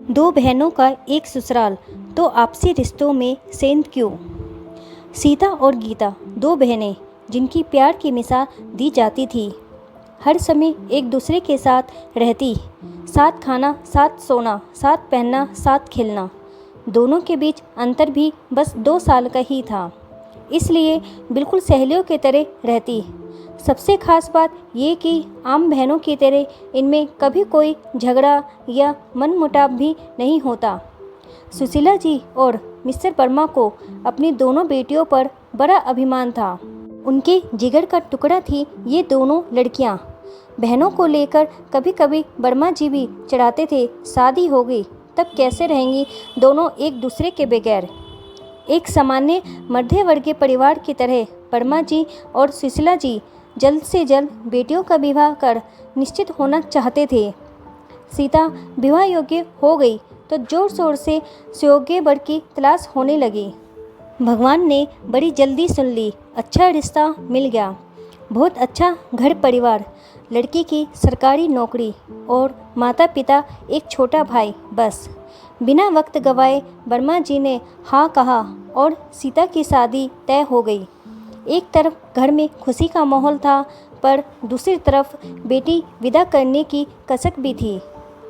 दो बहनों का एक ससुराल, तो आपसी रिश्तों में सेंध क्यों। सीता और गीता दो बहनें जिनकी प्यार की मिसाल दी जाती थी। हर समय एक दूसरे के साथ रहती, साथ खाना, साथ सोना, साथ पहनना, साथ खेलना। दोनों के बीच अंतर भी बस 2 साल का ही था, इसलिए बिल्कुल सहेलियों की तरह रहती। सबसे खास बात ये कि आम बहनों की तरह इनमें कभी कोई झगड़ा या मनमुटाव भी नहीं होता। सुशीला जी और मिस्टर वर्मा को अपनी दोनों बेटियों पर बड़ा अभिमान था। उनके जिगर का टुकड़ा थी ये दोनों लड़कियां। बहनों को लेकर कभी कभी वर्मा जी भी चिढ़ाते थे, शादी हो गई तब कैसे रहेंगी दोनों एक दूसरे के बगैर। एक सामान्य मध्यवर्गीय परिवार की तरह वर्मा जी और सुशीला जी जल्द से जल्द बेटियों का विवाह कर निश्चित होना चाहते थे। सीता विवाह योग्य हो गई तो जोर शोर से सुयोग्य वर की तलाश होने लगी। भगवान ने बड़ी जल्दी सुन ली, अच्छा रिश्ता मिल गया। बहुत अच्छा घर परिवार, लड़की की सरकारी नौकरी और माता पिता, एक छोटा भाई। बस बिना वक्त गवाए वर्मा जी ने हाँ कहा और सीता की शादी तय हो गई। एक तरफ घर में खुशी का माहौल था, पर दूसरी तरफ बेटी विदा करने की कसक भी थी।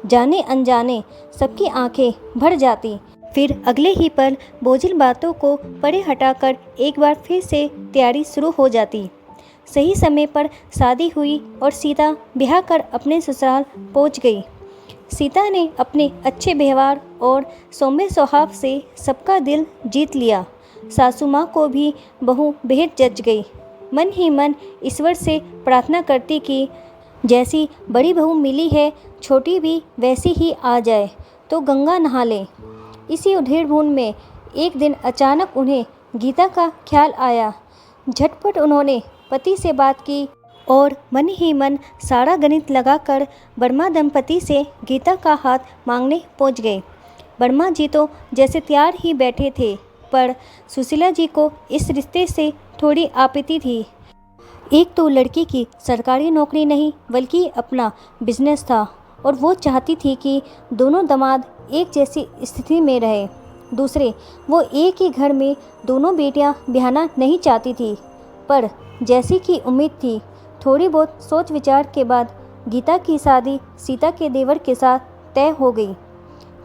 जाने अनजाने सबकी आंखें भर जाती। फिर अगले ही पल बोझिल बातों को परे हटाकर एक बार फिर से तैयारी शुरू हो जाती। सही समय पर शादी हुई और सीता ब्याह कर अपने ससुराल पहुंच गई। सीता ने अपने अच्छे व्यवहार और सौम्य स्वभाव से सबका दिल जीत लिया। सासू माँ को भी बहू बेहद जच गई। मन ही मन ईश्वर से प्रार्थना करती कि जैसी बड़ी बहू मिली है, छोटी भी वैसी ही आ जाए तो गंगा नहा लें। इसी उधेड़-बुन में एक दिन अचानक उन्हें गीता का ख्याल आया। झटपट उन्होंने पति से बात की और मन ही मन सारा गणित लगाकर वर्मा दंपति से गीता का हाथ मांगने पहुंच गए। वर्मा जी तो जैसे तैयार ही बैठे थे, पर सुशीला जी को इस रिश्ते से थोड़ी आपत्ति थी। एक तो लड़की की सरकारी नौकरी नहीं बल्कि अपना बिजनेस था और वो चाहती थी कि दोनों दामाद एक जैसी स्थिति में रहे। दूसरे, वो एक ही घर में दोनों बेटियां ब्याहना नहीं चाहती थी, पर जैसी कि उम्मीद थी, थोड़ी बहुत सोच विचार के बाद गीता की शादी सीता के देवर के साथ तय हो गई।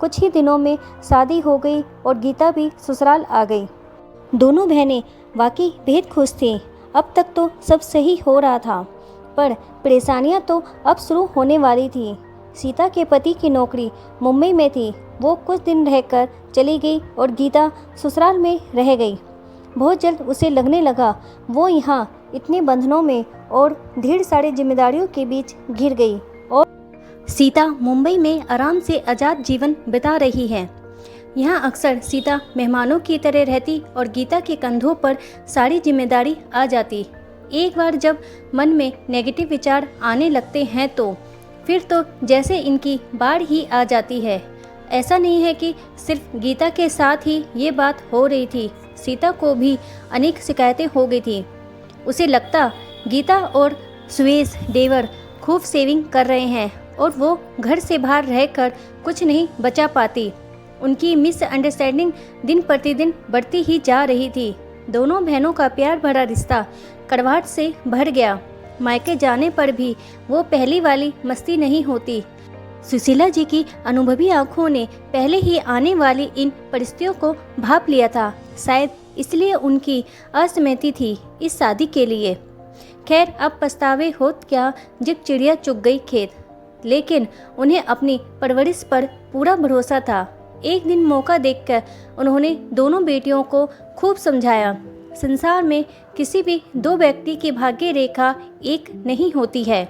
कुछ ही दिनों में शादी हो गई और गीता भी ससुराल आ गई। दोनों बहनें वाकई बेहद खुश थीं। अब तक तो सब सही हो रहा था, पर परेशानियां तो अब शुरू होने वाली थी। सीता के पति की नौकरी मुंबई में थी। वो कुछ दिन रहकर चली गई और गीता ससुराल में रह गई। बहुत जल्द उसे लगने लगा वो यहाँ इतने बंधनों में और ढेर सारी जिम्मेदारियों के बीच घिर गई और सीता मुंबई में आराम से आज़ाद जीवन बिता रही है। यहाँ अक्सर सीता मेहमानों की तरह रहती और गीता के कंधों पर सारी जिम्मेदारी आ जाती। एक बार जब मन में नेगेटिव विचार आने लगते हैं तो फिर तो जैसे इनकी बाढ़ ही आ जाती है। ऐसा नहीं है कि सिर्फ गीता के साथ ही ये बात हो रही थी, सीता को भी अनेक शिकायतें हो गई थी। उसे लगता गीता और सुरेश देवर खूब सेविंग कर रहे हैं और वो घर से बाहर रहकर कुछ नहीं बचा पाती। उनकी मिसअंडरस्टैंडिंग दिन प्रतिदिन बढ़ती ही जा रही थी। दोनों बहनों का प्यार भरा रिश्ता कड़वाहट से भर गया। मायके जाने पर भी वो पहली वाली मस्ती नहीं होती। सुशीला जी की अनुभवी आंखों ने पहले ही आने वाली इन परिस्थितियों को भांप लिया था। शायद इसलिए उनकी असहमति थी इस शादी के लिए। खैर, अब पछतावे होत क्या जब चिड़िया चुग गई खेत। लेकिन उन्हें अपनी परवरिश पर पूरा भरोसा था। एक दिन मौका देखकर उन्होंने दोनों बेटियों को खूब समझाया। संसार में किसी भी दो व्यक्ति की भाग्य रेखा एक नहीं होती है।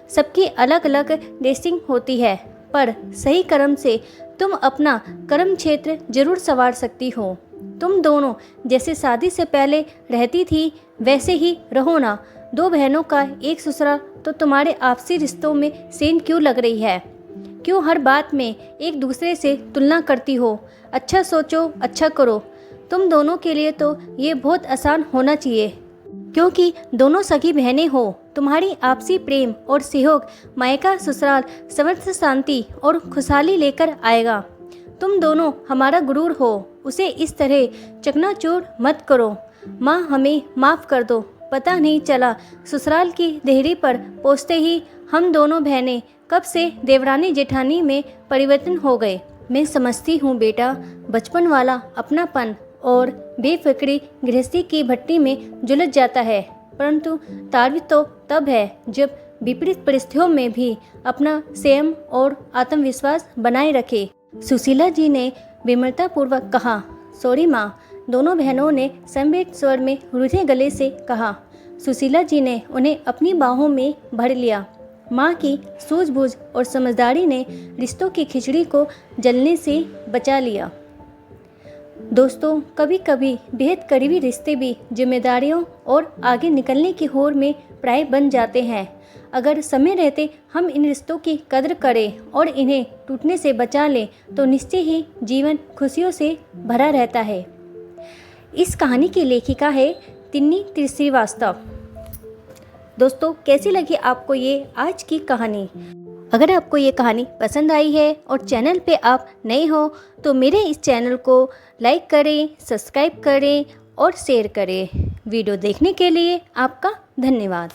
सबकी अलग अलग डेस्टिनी होती है, पर सही कर्म से तुम अपना कर्म क्षेत्र जरूर संवार सकती हो। तुम दोनों जैसे शादी से पहले रहती थी वैसे ही रहो ना। दो बहनों का एक ससुराल, तो तुम्हारे आपसी रिश्तों में सेंध क्यों लग रही है? क्यों हर बात में एक दूसरे से तुलना करती हो? अच्छा सोचो, अच्छा करो। तुम दोनों के लिए तो ये बहुत आसान होना चाहिए, क्योंकि दोनों सगी बहनें हो। तुम्हारी आपसी प्रेम और सहयोग मायका ससुराल समर्थ शांति और खुशहाली लेकर आएगा। तुम दोनों हमारा गुरूर हो, उसे इस तरह चकनाचूर मत करो। माँ, हमें माफ़ कर दो। पता नहीं चला ससुराल की देहरी पर पहुँचते ही हम दोनों बहनें कब से देवरानी जेठानी में परिवर्तन हो गए। मैं समझती हूँ बेटा, बचपन वाला अपनापन और बेफिक्री गृहस्थी की भट्टी में झुलस जाता है, परंतु तार्विक तो तब है जब विपरीत परिस्थितियों में भी अपना संयम और आत्मविश्वास बनाए रखे। सुशीला जी ने विमलतापूर्वक कहा। सॉरी माँ, दोनों बहनों ने संवेद स्वर में रूठे गले से कहा। सुशीला जी ने उन्हें अपनी बाहों में भर लिया। माँ की सूझबूझ और समझदारी ने रिश्तों की खिचड़ी को जलने से बचा लिया। दोस्तों, कभी कभी बेहद करीबी रिश्ते भी जिम्मेदारियों और आगे निकलने की होड़ में प्राय बन जाते हैं। अगर समय रहते हम इन रिश्तों की कद्र करें और इन्हें टूटने से बचा लें तो निश्चय ही जीवन खुशियों से भरा रहता है। इस कहानी की लेखिका है तिन्नी श्रीवास्तव। दोस्तों, कैसी लगी आपको ये आज की कहानी? अगर आपको ये कहानी पसंद आई है और चैनल पे आप नए हो तो मेरे इस चैनल को लाइक करें, सब्सक्राइब करें और शेयर करें। वीडियो देखने के लिए आपका धन्यवाद।